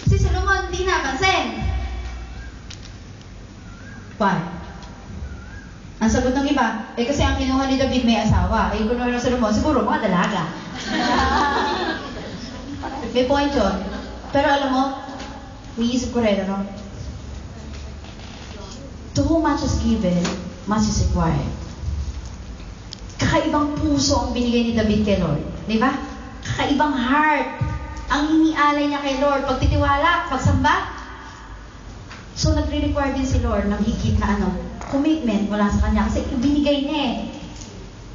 Si Solomon hindi napansin. Why? Ang sagot ng iba, kasi ang kinuha ni David may asawa. Yung kinuha ng Solomon, siguro mga dalaga. May point yun. Pero alam mo, iisip ko rin, ano? To whom much is given, much is required. Kakaibang puso ang binigay ni David kay Lord. Di ba? Kakaibang heart ang inialay niya kay Lord. Pagtitiwala, pagsamba. So, nagre-require din si Lord ng higit na commitment mula sa Kanya. Kasi binigay niya eh.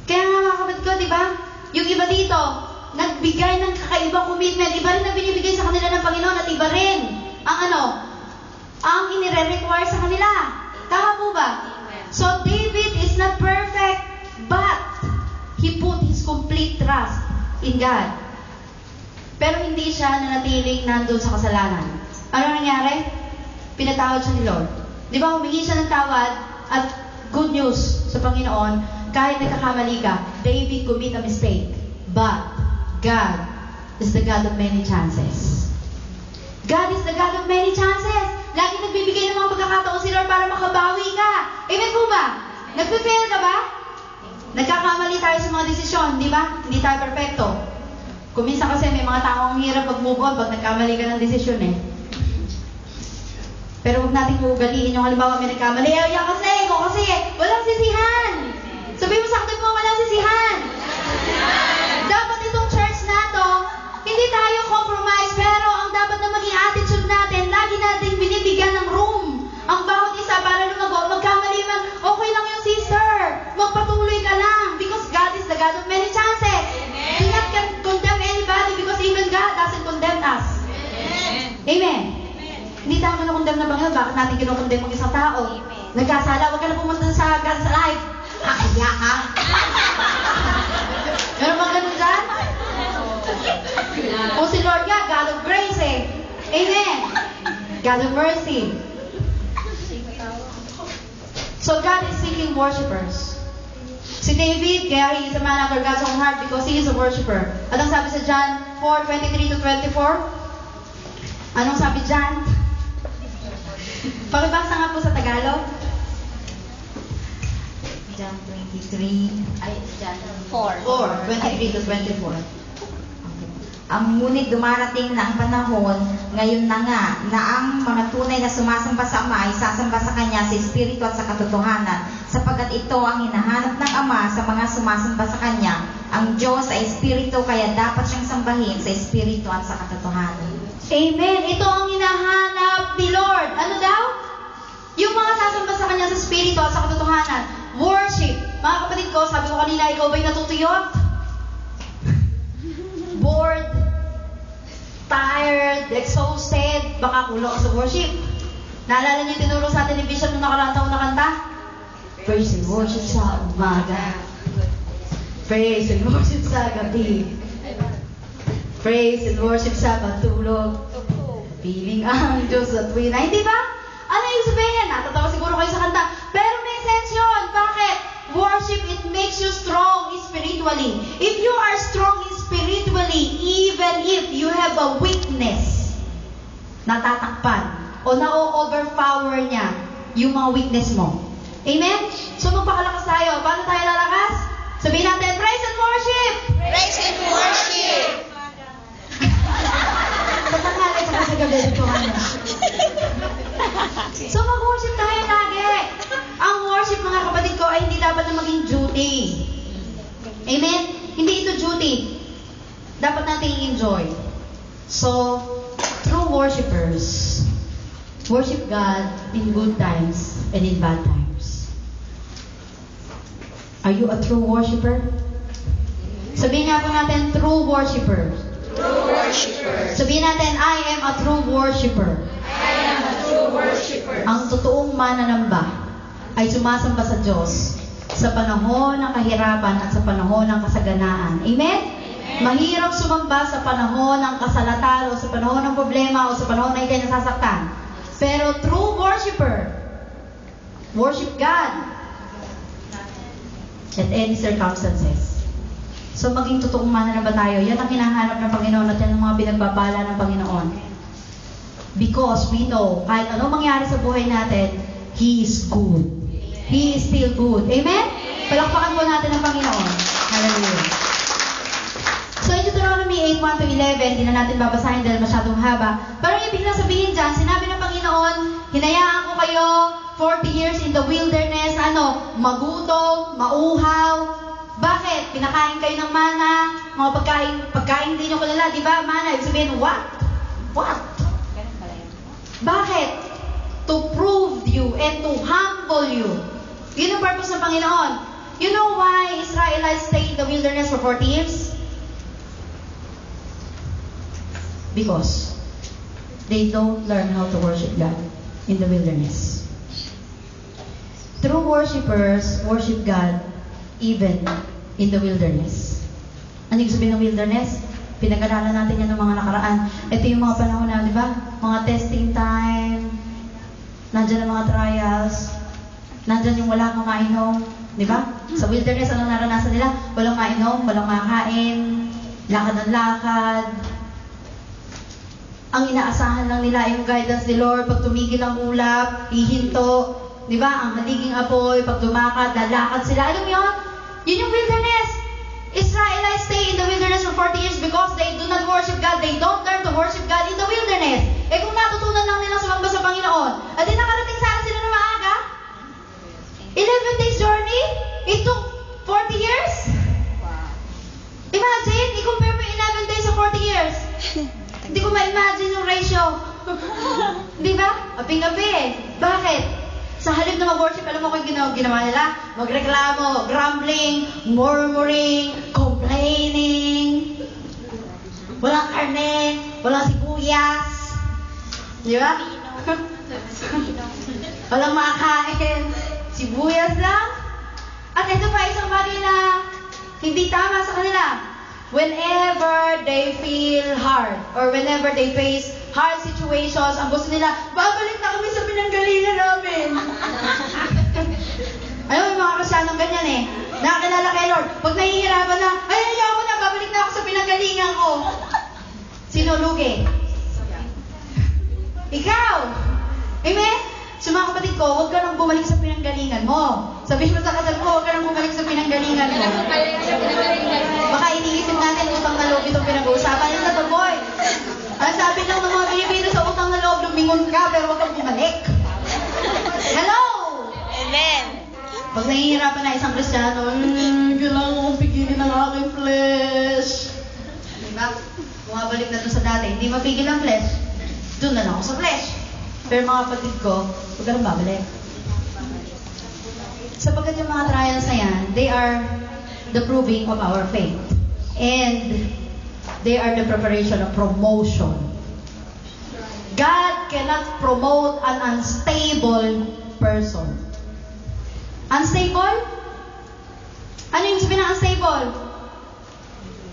Kaya nga mga kapatid ko, di ba? Yung iba dito, nagbigay ng kakaibang commitment. Iba rin na binibigay sa kanila ng Panginoon at iba rin ang inire-require sa kanila. Tama po ba? So, David is not perfect, but he put his complete trust in God. Pero hindi siya nanatiling nandun sa kasalanan. Ano nangyari? Pinatawad siya ni Lord. Di ba, humingi siya ng tawad at good news sa Panginoon, kahit nagkakamali ka, David commit a mistake. But God is the God of many chances. God is the God of many chances. Lagi nagbibigay ng mga pagkakataon si Lord para makabawi ka. Amen po ba? Nagpe-fail ka ba? Nagkakamali tayo sa mga desisyon, di ba? Hindi tayo perfecto. Kung minsan kasi may mga taong hirap mag-move on pag nagkamali ka ng desisyon eh. Pero huwag natin ugaliin yung halimbawa may nagkamali. Yan kasi, ko kasi, walang sisihan. Sabihin mo sa akin mo, walang sisihan. Dapat itong church na to, hindi tayo compromise, pero ang dapat na maging attitude natin, lagi natin binibigyan ng room ang bawat isa para lumago. Magkamali man, okay lang yung sister. Magpatuloy ka lang because God is the God of many chances. Amen. Do not condemn anybody because even God doesn't condemn us. Amen. Amen. Hindi tayo kinukondem na Panginoon. Bakit natin kinukondem ang isang tao? Nagkasala, huwag ka na pumunta sa live. Kaya ka. Meron bang ganun dyan? O si Lord nga, God of grace eh. Amen. God of mercy. So God is seeking worshipers. Si David, kaya he is a man after God's own heart because he is a worshiper. At ang sabi sa John 4:23-24, anong sabi dyan? Pakibasa nga po sa Tagalog. John 23, John 4:23-24. Ngunit dumarating na ang panahon, ngayon na nga, na ang mga tunay na sumasamba sa Ama ay sasamba sa Kanya sa Espiritu at sa katotohanan, sapagkat ito ang hinahanap ng Ama sa mga sumasamba sa Kanya. Ang Diyos ay Espiritu, kaya dapat siyang sambahin sa Espiritu at sa katotohanan. Amen. Ito ang hinahanap ni Lord. Ano daw? Yung mga sasamba sa Kanya sa Espiritu at sa katotohanan. Worship. Mga kapatid ko, sabi ko kanina, ikaw ba'y natutuyot? Bored, tired, exhausted, baka kulo ka sa worship. Naalala niyo tinuro sa atin ni Bishop nung nakaraang taon na kanta? Praise and worship sa umaga. Praise and worship sa gabi. Praise and worship sa pagtulog. Piling ang Diyos at tuwina. Hindi ba? Ano yung sabihin? Natatawa siguro kayo sa kanta. Pero may sense yun. Bakit? Worship, it makes you strong spiritually. If you are strong spiritually, even if you have a weakness, natatakpan o na-overpower niya yung mga weakness mo. Amen? So magpakalakas tayo. Paano tayo lalakas? Sabihin natin, praise and worship! Praise and worship! Sa tanghali, saka sa gabi, ito So mag-worship tayo lagi. Ang worship, mga kapatid ko, ay hindi dapat na maging duty. Amen? Hindi ito duty. Dapat natin i-enjoy. So, true worshipers worship God in good times and in bad times. Are you a true worshiper? Sabihin nga po natin, true worshiper. True worshipers. Sabihin natin, I am a true worshiper. I am a true worshipper. Ang totoong mananamba ay sumasamba sa Diyos sa panahon ng kahirapan at sa panahon ng kasaganaan. Amen? Mahirap sumamba sa panahon ng kasalatan o sa panahon ng problema o sa panahon na ikay nasasaktan. Pero true worshiper, worship God at any circumstances. So maging totoong mananamba tayo. Yan ang hinahanap ng Panginoon at yan ang mga pinagbabala ng Panginoon. Because we know, kahit ano mangyari sa buhay natin, He is good. He is still good. Amen? Palakpakan po natin ang Panginoon. Hallelujah. So, in Deuteronomy 8:1-11, di na natin babasahin dahil masyadong haba. Pero yung ibig na sabihin dyan, sinabi ng Panginoon, hinayaan ko kayo 40 years in the wilderness, magutom, mauhaw. Bakit? Pinakain kayo ng mana, mga pagkain din nyo kilala, di ba? Mana, ibig sabihin, what? Bakit? To prove you and to humble you. Yun ang purpose ng Panginoon. You know why Israelites stay in the wilderness for 40 years? Because they don't learn how to worship God in the wilderness. True worshipers worship God even in the wilderness. Ano yung sabihin ng wilderness? Pinag-aralan natin yan ng mga nakaraan. Ito yung mga panahon na, di ba? Mga testing time, nandyan ang mga trials, nandyan yung wala kang mainom, di ba? Sa wilderness, anong naranasan nila? Walang mainom, walang makain, lakad ng lakad. Ang inaasahan lang nila yung guidance ni Lord. Pag tumigil ang ulap, hihinto. Di ba? Ang haliging apoy, pag dumakad, lalakad sila. Alam mo yun? Yun yung wilderness. Israelites stay in the wilderness for 40 years because they do not worship God. They don't learn to worship God in the wilderness. Eh kung natutunan lang nilang sumamba sa Panginoon, at di nakarating sana sila na maaga? 11 days journey? It took 40 years? Imagine, i-compare mo 11 days sa 40 years. Hindi ko ma-imagine yung ratio. Di ba? Aping-api eh. Bakit? Sa halip na mag-worship, alam mo kung ginawa nila? Magreklamo, grumbling, murmuring, complaining. Walang karne, walang sibuyas. Di ba? Walang makakain. Sibuyas lang. At ito pa isang bagay na hindi tama sa kanila. Whenever they feel hard or whenever they face hard situations, ang gusto nila, babalik na kami sa pinanggalingan namin. Ayaw, yung mga Kristyanong ganyan eh. Nakakilala kay Lord. Pag nahihirapan na, ay, ayoko na, babalik na ako sa pinanggalingan ko. Sino lugi? Ikaw! Amen? So mga kapatid ko, huwag ka nang bumalik sa pinanggalingan mo. Sabihin mo sa kasal mo, huwag ka nang bumalik sa pinanggalingan mo. Baka iniisip natin utang na loob itong pinag-uusapan. Yan na to, boy. Ang sabi lang ng mga Pilipino sa utang na loob, lumingon ka, pero huwag kang bumalik. Hello! Amen. Pag nahihirapan na isang Kristiyano, kailangan kong pigilin ang aking flesh. Diba? Bumabalik na to sa dati. Hindi mapigil ang flesh. Doon na lang ako sa flesh. Pero mga kapatid ko, huwag ka nang babalik. Sapagkat yung mga trials na yan, they are the proving of our faith. And they are the preparation of promotion. God cannot promote an unstable person. Unstable? Ano yung sabihin ng unstable?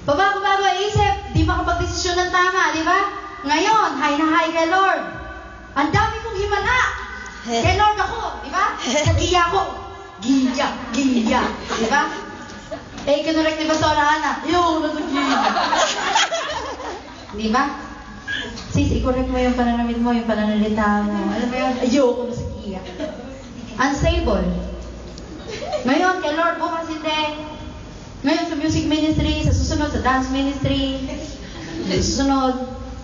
Babago-bago isip, di makapag-desisyon ng tama, di ba? Ngayon, high na high kay Lord. Ang dami kong himala. Kay Lord ako, di ba? Sa giya ko. Giya. Di ba? Eh, kinurek ni Pastora Ana. Yung nasa-giya. Di ba? Sis, i-correct mo yung pananamit mo, yung pananalita mo. Alam mo yun? Ayoko na sa giya. Unstable. Ngayon, kay Lord, bukas hindi. Ngayon, sa music ministry, sa susunod, sa dance ministry. Sa susunod,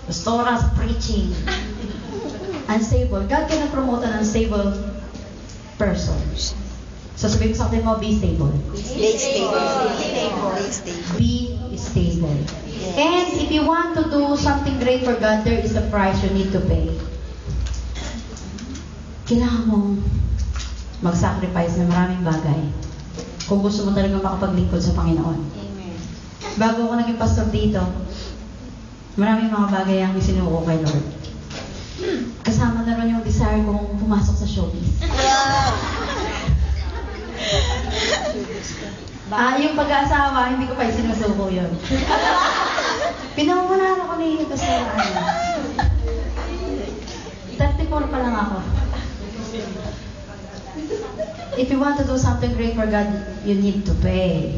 Pastora sa preaching. Unstable. God cannot promote an unstable person. So sabihin ko sa atin mo, be stable. Be stable. Be stable. And if you want to do something great for God, there is a price you need to pay. Kailangan mong mag-sacrifice ng maraming bagay kung gusto mo talagang makapaglingkod sa Panginoon. Amen. Bago ako naging pastor dito, maraming mga bagay ang isinuko kay Lord. Kasama na rin yung desire kong pumasok sa showbiz. Yung pag-aasawa, hindi ko pa isinusuko yun. Pinangunahan ako ni Pastor Ana. 34 pa lang ako. If you want to do something great for God, you need to pay.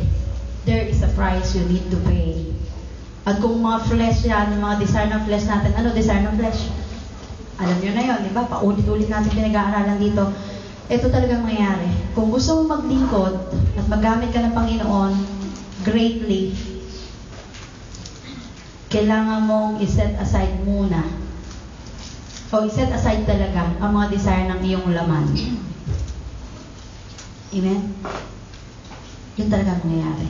There is a price you need to pay. At kung mga flesh yan, mga desire ng flesh natin, ano desire ng flesh? Alam nyo na yun, di ba? Paulit-ulit natin pinag-aaralan dito. Ito talagang mangyayari. Kung gusto mo maglingkod at magamit ka ng Panginoon greatly, kailangan mong iset aside muna o iset aside talaga ang mga desire ng iyong laman. Amen? Yun talaga ang mangyayari.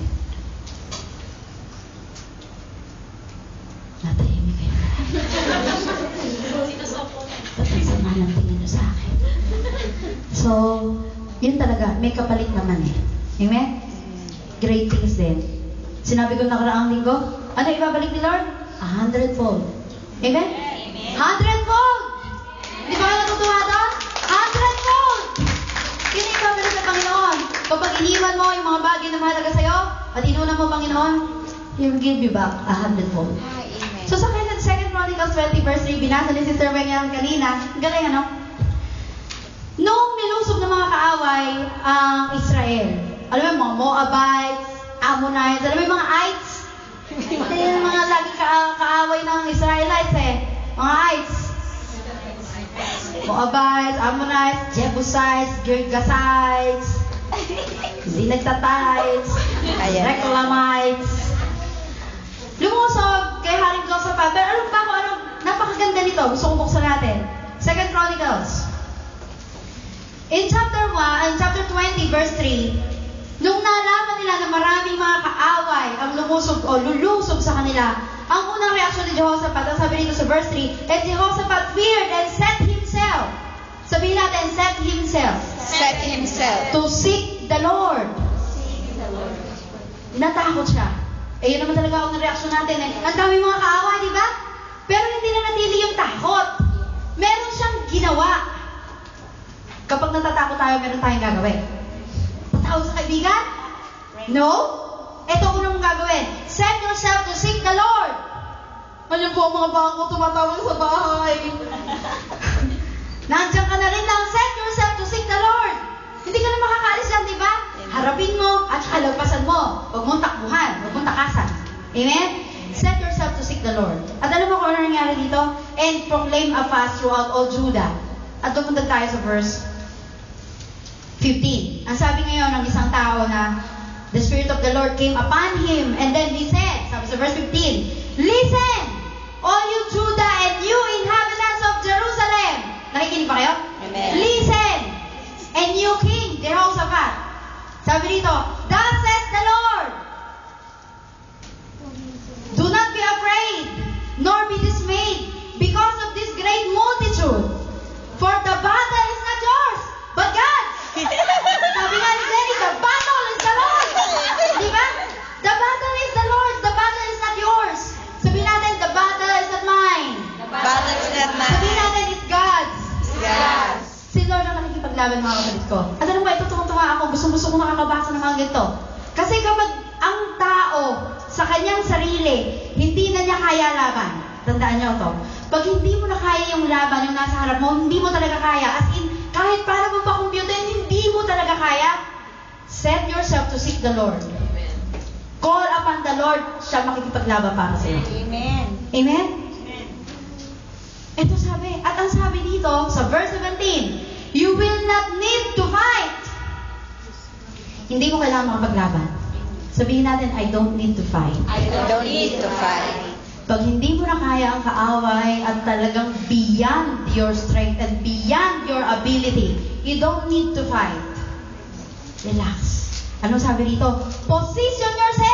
Natahimik kayo. Tapos sama ng tingin nyo sa akin. So, yun talaga. May kapalit naman eh. Amen? Great things din. Sinabi ko nakaraang linggo, ano ibabalik ni Lord? 100-fold. Amen? 100-fold! Hindi ba kayo natutuwa doon? 100-fold! Yun yung ibabalik ng Panginoon. Kapag iniwan mo yung mga bagay na mahalaga sa'yo, at inuna mo, Panginoon, He will give you back 100-fold. So sa 2 Chronicles 20 verse 3, binasa ni Sister Wenyan kanina, galing ano? Noong nilusob ng mga kaaway ang Israel, alam mo, mga Moabites, Ammonites, alam mo yung mga Ites? Yung mga laging kaaway ng Israelites eh. Mga Ites. Moabites, Ammonites, Jebusites, Girgasites, Zinagtatites, Reclamites. Lumusog kay Haring Jehoshaphat. Pero alam ba kung ano? Napakaganda nito. Gusto kong buksan natin. 2 Chronicles. In chapter 20, verse 3, nung nalaman nila na maraming mga kaaway ang lumusog o lulusob sa kanila, ang unang reaksyon ni Jehoshaphat, ang sabi dito sa verse 3, and Jehoshaphat feared and set himself. Sabihin natin, set himself. Set himself. To seek the Lord. Natakot siya. Eh, yun naman talaga ang reaksyon natin eh. Ang dami mga kaaway, di ba? Pero hindi na natili yung takot. Meron siyang ginawa. Kapag natatakot tayo, meron tayong gagawin. Patawag sa kaibigan? No? Ito ko nang gagawin. Set yourself to seek the Lord. Ganyan po ang mga bangko tumatawag sa bahay. Nandiyan ka na rin lang. Set yourself to seek the Lord. Hindi ka na makakaalis lang, di ba? Harapin mo at halagpasan mo. Huwag mong takbuhan. Huwag mong takasan. Amen? Set yourself to seek the Lord. At alam mo kung ano nangyari dito? And proclaim a fast throughout all Judah. At dumundag tayo sa verse 15. Ang sabi ngayon ng isang tao na the Spirit of the Lord came upon him. And then he said, sabi sa verse 15, listen, all you Judah and you inhabitants of Jerusalem. Nakikinig pa kayo? Amen. Listen, and you King Jehoshaphat. Sabi dito, thus says the Lord, do not be afraid, nor be dismayed, because of this great multitude. For the battle is not yours, but God's. Sabi nga ni Jenny, the battle is the Lord. Di ba? The battle is the Lord, the battle is not yours. Sabi natin, the battle is not mine. The battle is not mine. Sabi natin, it's God's. Yes. Si Lord ang nakikipaglaban, mga kapatid ko. At alam mo ba, ito tuwang-tuwa ako. Gusto ko nakakabasa ng mga ganito. Kasi kapag ang tao sa kanyang sarili, hindi na niya kaya laban. Tandaan niyo ito. Pag hindi mo na kaya yung laban, yung nasa harap mo, hindi mo talaga kaya. As in, kahit para mo pa computer, hindi mo talaga kaya. Set yourself to seek the Lord. Call upon the Lord, siya makikipaglaban para sa iyo. Amen. Amen? Ito sabi, at ang sabi dito, sa verse 17, you will not need to fight. Hindi mo kailangan makapaglaban. Sabihin natin, I don't need to fight. I don't need to fight. Pag hindi mo na kaya ang kaaway at talagang beyond your strength and beyond your ability, you don't need to fight. Relax. Ano sabi dito? Position yourself